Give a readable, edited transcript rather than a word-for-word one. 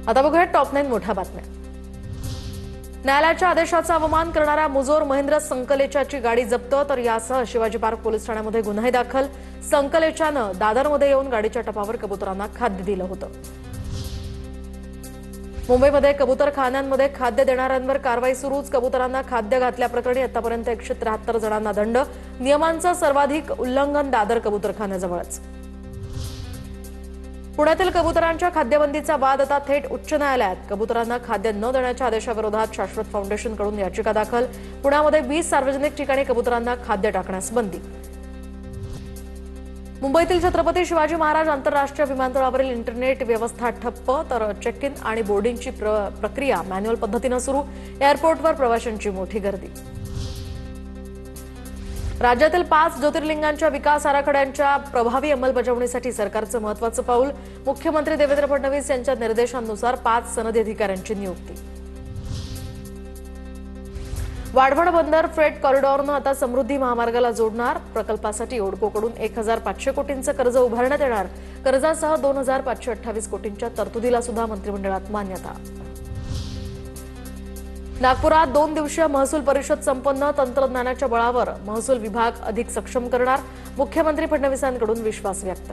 आता बघूया टॉप 9 मोठ्या बातम्या। न्यायालयाच्या आदेशाचा अवमान करणाऱ्या मुजोर महेंद्र संकलेचाची गाडी जप्त, तर यासह शिवाजी पार्क पोलीस ठाण्यामध्ये गुन्हाही दाखल। संकलेचानं दादरमध्ये येऊन गाडीच्या टपावर कबुतरांना खाद्य दिलं होतं। मुंबईमध्ये कबूतरखान्यांमध्ये खाद्य देणाऱ्यांवर कारवाई सुरूच। कबुतरांना खाद्य घातल्याप्रकरणी आतापर्यंत 173 जणांना दंड। नियमांचं सर्वाधिक उल्लंघन दादर कबूतरखान्याजवळच। पुण्यातील कबुतरांच्या खाद्यबंदीचा वाद आता थेट उच्च न्यायालयात। कबुतरांना खाद्य न देण्याच्या आदेशाविरोधात शाश्वत फाउंडेशनकडून याचिका दाखल। पुण्यामध्ये 20 सार्वजनिक ठिकाणी कबुतरांना खाद्य टाकण्यास बंदी। मुंबईतील छत्रपती शिवाजी महाराज आंतरराष्ट्रीय विमानतळावरील इंटरनेट व्यवस्था ठप्प, तर चेक इन आणि बोर्डिंगची प्रक्रिया मॅन्युअल पद्धतीनं सुरू। एअरपोर्टवर प्रवाशांची मोठी गर्दी। राज्यातील 5 ज्योतिर्लिंगांच्या विकास आराखड्यांच्या प्रभावी अंमलबजावणीसाठी सरकारचं महत्त्वाचं पाऊल। मुख्यमंत्री देवेंद्र फडणवीस यांच्या निर्देशांनुसार 5 सनदी अधिकाऱ्यांची नियुक्ती। वाढवण बंदर फ्रेट कॉरिडॉरनं आता समृद्धी महामार्गाला जोडणार। प्रकल्पासाठी ओडकोकडून 1500 कोटींचं कर्ज उभारण्यात येणार। कर्जासह 2528 कोटींच्या तरतुदीला सुद्धा मंत्रिमंडळात मान्यता। नागपुरात 2 दिवसीय महसूल परिषद संपन्न। तंत्रज्ञानाच्या बळावर महसूल विभाग अधिक सक्षम करणार। मुख्यमंत्री फडणवीसांकडून विश्वास व्यक्त।